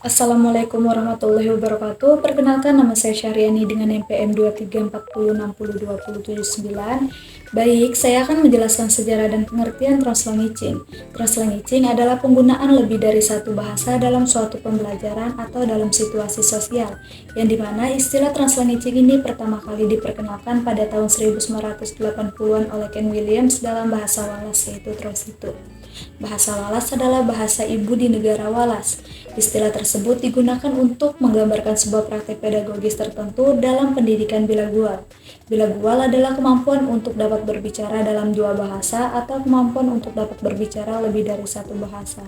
Assalamualaikum warahmatullahi wabarakatuh. Perkenalkan, nama saya Syahriani dengan NPM 2340602079. Baik, saya akan menjelaskan sejarah dan pengertian translanguaging. Translanguaging adalah penggunaan lebih dari satu bahasa dalam suatu pembelajaran atau dalam situasi sosial, yang dimana istilah translanguaging ini pertama kali diperkenalkan pada tahun 1980-an oleh Ken Williams dalam bahasa Wallace, yaitu Trositu. Bahasa Wallace adalah bahasa ibu di negara Wallace. Istilah tersebut digunakan untuk menggambarkan sebuah praktek pedagogis tertentu dalam pendidikan bilingual. Bilingual adalah kemampuan untuk dapat berbicara dalam dua bahasa atau kemampuan untuk dapat berbicara lebih dari satu bahasa,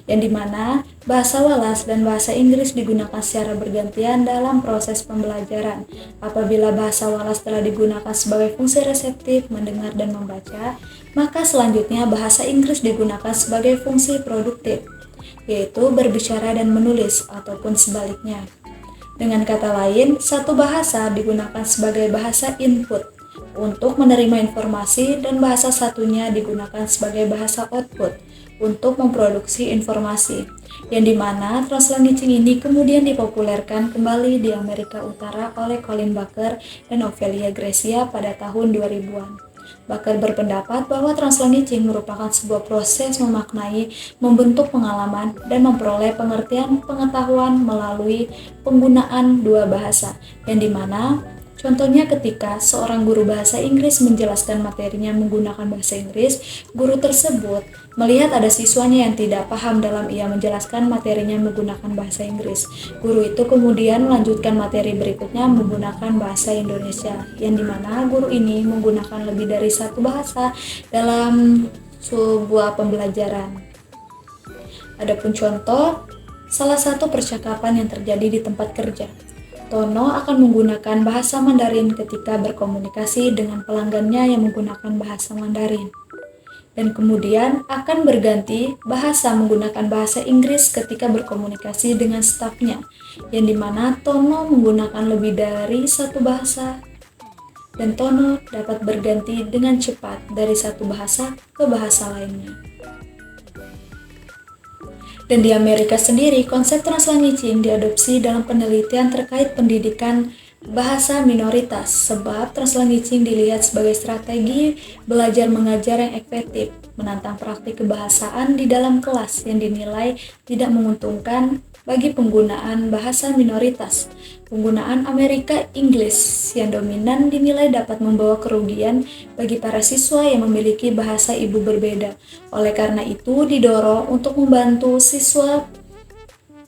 yang dimana bahasa Wallace dan bahasa Inggris digunakan secara bergantian dalam proses pembelajaran. Apabila bahasa Wallace telah digunakan sebagai fungsi reseptif, mendengar dan membaca, maka selanjutnya bahasa Inggris digunakan sebagai fungsi produktif, yaitu berbicara dan menulis, ataupun sebaliknya. Dengan kata lain, satu bahasa digunakan sebagai bahasa input untuk menerima informasi dan bahasa satunya digunakan sebagai bahasa output untuk memproduksi informasi, yang dimana translanguaging ini kemudian dipopulerkan kembali di Amerika Utara oleh Colin Baker dan Ophelia Gracia pada tahun 2000-an. Baker berpendapat bahwa translanguaging merupakan sebuah proses memaknai, membentuk pengalaman, dan memperoleh pengertian pengetahuan melalui penggunaan dua bahasa, yang dimana contohnya ketika seorang guru bahasa Inggris menjelaskan materinya menggunakan bahasa Inggris, guru tersebut melihat ada siswanya yang tidak paham dalam ia menjelaskan materinya menggunakan bahasa Inggris. Guru itu kemudian melanjutkan materi berikutnya menggunakan bahasa Indonesia, yang dimana guru ini menggunakan lebih dari satu bahasa dalam sebuah pembelajaran. Adapun contoh, salah satu percakapan yang terjadi di tempat kerja. Tono akan menggunakan bahasa Mandarin ketika berkomunikasi dengan pelanggannya yang menggunakan bahasa Mandarin. Dan kemudian akan berganti bahasa menggunakan bahasa Inggris ketika berkomunikasi dengan stafnya, yang dimana Tono menggunakan lebih dari satu bahasa, dan Tono dapat berganti dengan cepat dari satu bahasa ke bahasa lainnya. Dan di Amerika sendiri, konsep translanguaging diadopsi dalam penelitian terkait pendidikan bahasa minoritas, sebab translanguaging dilihat sebagai strategi belajar mengajar yang efektif, menantang praktik kebahasaan di dalam kelas yang dinilai tidak menguntungkan bagi penggunaan bahasa minoritas. Penggunaan Amerika Inggris yang dominan dinilai dapat membawa kerugian bagi para siswa yang memiliki bahasa ibu berbeda. Oleh karena itu, didorong untuk membantu siswa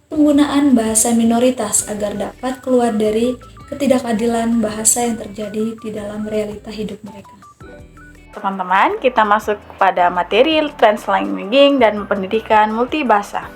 penggunaan bahasa minoritas agar dapat keluar dari ketidakadilan bahasa yang terjadi di dalam realita hidup mereka. Teman-teman, kita masuk pada materi translanguaging dan pendidikan multibahasa.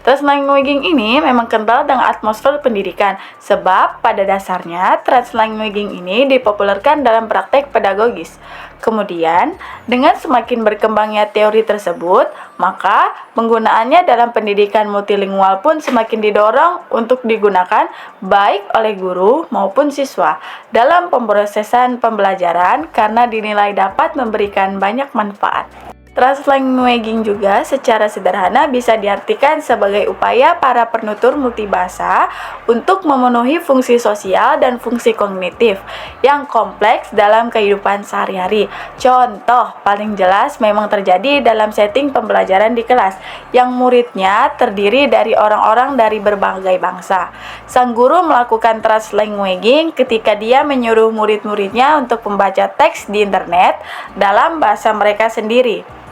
Translanguaging ini memang kental dengan atmosfer pendidikan, sebab pada dasarnya translanguaging ini dipopulerkan dalam praktek pedagogis. Kemudian, dengan semakin berkembangnya teori tersebut, maka penggunaannya dalam pendidikan multilingual pun semakin didorong untuk digunakan baik oleh guru maupun siswa dalam pemrosesan pembelajaran karena dinilai dapat memberikan banyak manfaat. Translanguaging juga secara sederhana bisa diartikan sebagai upaya para penutur multibahasa untuk memenuhi fungsi sosial dan fungsi kognitif yang kompleks dalam kehidupan sehari-hari. Contoh paling jelas memang terjadi dalam setting pembelajaran di kelas, yang muridnya terdiri dari orang-orang dari berbagai bangsa. Sang guru melakukan translanguaging ketika dia menyuruh murid-muridnya untuk membaca teks di internet dalam bahasa mereka sendiri.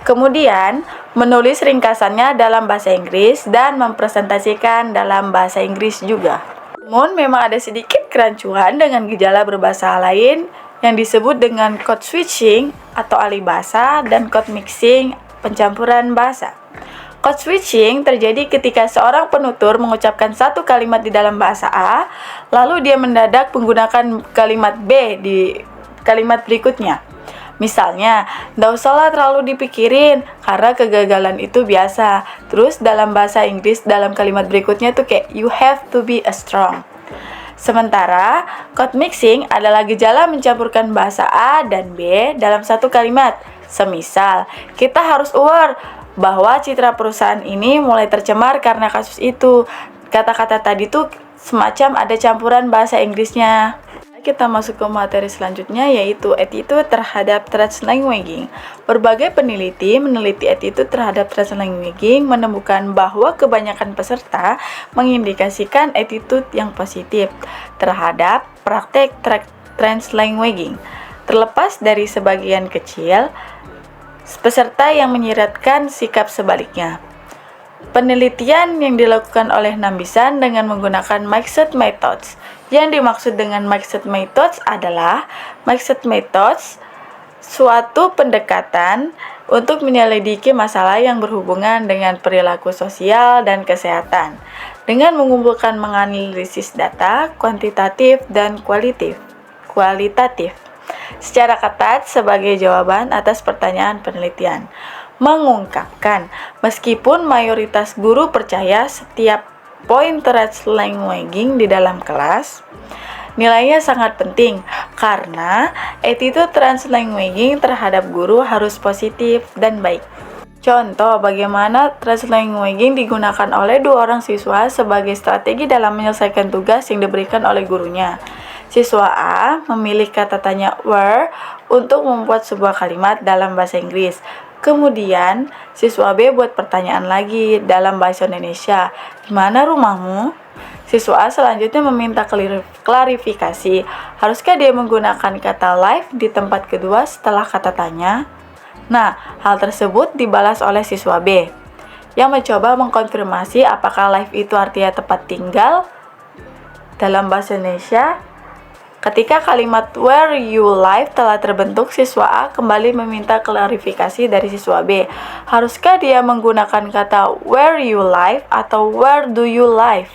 Kemudian, menulis ringkasannya dalam bahasa Inggris dan mempresentasikan dalam bahasa Inggris juga. Namun, memang ada sedikit kerancuan dengan gejala berbahasa lain yang disebut dengan code switching atau alih bahasa dan code mixing, pencampuran bahasa. Code switching terjadi ketika seorang penutur mengucapkan satu kalimat di dalam bahasa A, lalu dia mendadak menggunakan kalimat B di kalimat berikutnya. Misalnya, nggak usahlah terlalu dipikirin, karena kegagalan itu biasa. Terus dalam bahasa Inggris, dalam kalimat berikutnya tuh kayak, you have to be strong. Sementara, code mixing adalah gejala mencampurkan bahasa A dan B dalam satu kalimat. Semisal, kita harus aware bahwa citra perusahaan ini mulai tercemar karena kasus itu. Kata-kata tadi tuh semacam ada campuran bahasa Inggrisnya. Kita masuk ke materi selanjutnya, yaitu attitude terhadap translanguaging. Berbagai peneliti meneliti attitude terhadap translanguaging menemukan bahwa kebanyakan peserta mengindikasikan attitude yang positif terhadap praktek translanguaging. Terlepas dari sebagian kecil peserta yang menyiratkan sikap sebaliknya. Penelitian yang dilakukan oleh Nambisan dengan menggunakan mixed methods. Yang dimaksud dengan mixed methods adalah mixed methods suatu pendekatan untuk menyelidiki masalah yang berhubungan dengan perilaku sosial dan kesehatan dengan mengumpulkan menganalisis data kuantitatif dan kualitatif secara ketat sebagai jawaban atas pertanyaan penelitian. Mengungkapkan, meskipun mayoritas guru percaya setiap poin translanguaging di dalam kelas, nilainya sangat penting karena attitude translanguaging terhadap guru harus positif dan baik. Contoh bagaimana translanguaging digunakan oleh 2 orang siswa sebagai strategi dalam menyelesaikan tugas yang diberikan oleh gurunya. Siswa A memilih kata tanya where untuk membuat sebuah kalimat dalam bahasa Inggris. Kemudian, siswa B buat pertanyaan lagi dalam bahasa Indonesia. Di mana rumahmu? Siswa A selanjutnya meminta klarifikasi. Haruskah dia menggunakan kata live di tempat kedua setelah kata tanya? Nah, hal tersebut dibalas oleh siswa B yang mencoba mengkonfirmasi apakah live itu artinya tempat tinggal dalam bahasa Indonesia. Ketika kalimat where you live telah terbentuk, siswa A kembali meminta klarifikasi dari siswa B. Haruskah dia menggunakan kata where you live atau where do you live?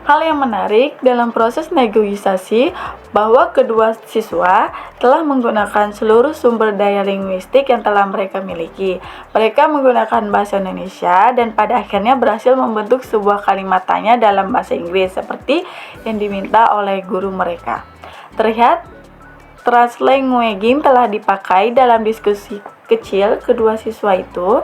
Hal yang menarik dalam proses negosiasi bahwa kedua siswa telah menggunakan seluruh sumber daya linguistik yang telah mereka miliki. Mereka menggunakan bahasa Indonesia dan pada akhirnya berhasil membentuk sebuah kalimat tanya dalam bahasa Inggris seperti yang diminta oleh guru mereka. Terlihat translanguaging telah dipakai dalam diskusi kecil kedua siswa itu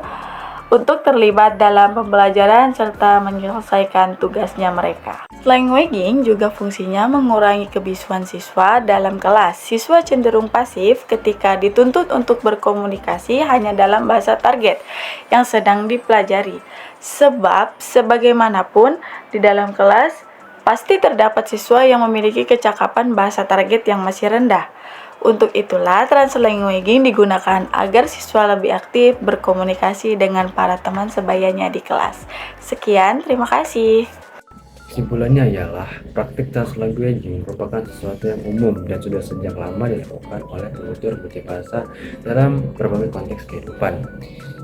untuk terlibat dalam pembelajaran serta menyelesaikan tugasnya mereka. Languaging juga fungsinya mengurangi kebisuan siswa dalam kelas. Siswa cenderung pasif ketika dituntut untuk berkomunikasi hanya dalam bahasa target yang sedang dipelajari. Sebab, sebagaimanapun di dalam kelas, pasti terdapat siswa yang memiliki kecakapan bahasa target yang masih rendah. Untuk itulah translanguaging digunakan agar siswa lebih aktif berkomunikasi dengan para teman sebayanya di kelas. Sekian, terima kasih. Kesimpulannya ialah praktik translanguaging merupakan sesuatu yang umum dan sudah sejak lama dilakukan oleh penutur multibahasa dalam berbagai konteks kehidupan.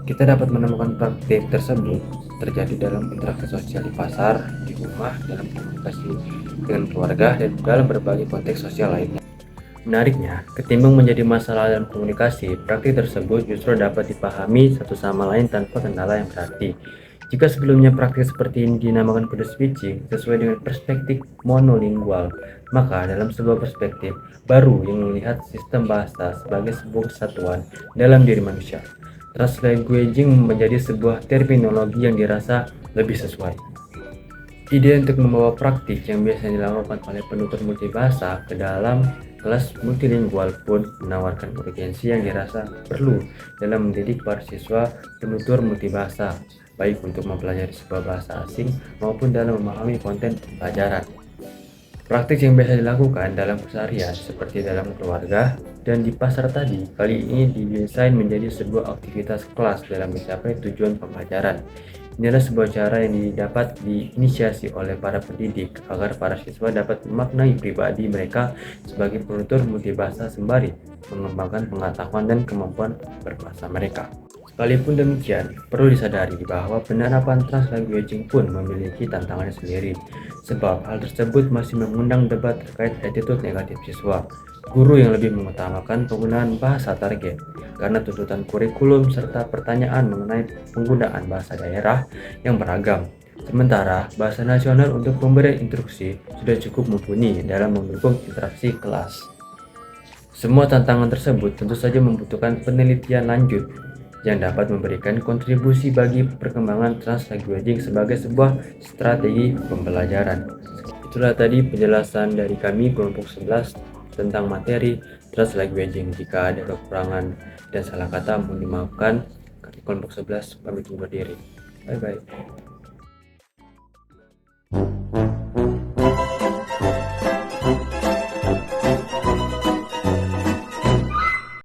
Kita dapat menemukan praktik tersebut terjadi dalam interaksi sosial di pasar, di rumah, dalam komunikasi dengan keluarga, dan dalam berbagai konteks sosial lainnya. Menariknya, ketimbang menjadi masalah dalam komunikasi, praktik tersebut justru dapat dipahami satu sama lain tanpa kendala yang berarti. Jika sebelumnya praktik seperti ini dinamakan code switching sesuai dengan perspektif monolingual, maka dalam sebuah perspektif baru yang melihat sistem bahasa sebagai sebuah kesatuan dalam diri manusia, translanguaging menjadi sebuah terminologi yang dirasa lebih sesuai. Ide untuk membawa praktik yang biasanya dilakukan oleh penutur multibahasa ke dalam kelas multilingual pun menawarkan urgensi yang dirasa perlu dalam mendidik para siswa penutur multibahasa, baik untuk mempelajari sebuah bahasa asing maupun dalam memahami konten pelajaran. Praktik yang biasa dilakukan dalam keseharian seperti dalam keluarga dan di pasar tadi, kali ini didesain menjadi sebuah aktivitas kelas dalam mencapai tujuan pembelajaran. Inilah sebuah cara yang dapat diinisiasi oleh para pendidik agar para siswa dapat memaknai pribadi mereka sebagai penutur multibahasa sembari mengembangkan pengetahuan dan kemampuan berbahasa mereka. Sekalipun demikian, perlu disadari bahwa penerapan translanguaging pun memiliki tantangannya sendiri, sebab hal tersebut masih mengundang debat terkait attitude negatif siswa. Guru yang lebih mengutamakan penggunaan bahasa target karena tuntutan kurikulum serta pertanyaan mengenai penggunaan bahasa daerah yang beragam. Sementara, bahasa nasional untuk pemberian instruksi sudah cukup mumpuni dalam mendukung interaksi kelas. Semua tantangan tersebut tentu saja membutuhkan penelitian lanjut yang dapat memberikan kontribusi bagi perkembangan translanguaging sebagai sebuah strategi pembelajaran. Itulah tadi penjelasan dari kami kelompok 11 tentang materi translanguaging. Jika ada kekurangan dan salah kata mohon dimaafkan. Kami kelompok 11 pamit undur diri. Bye bye.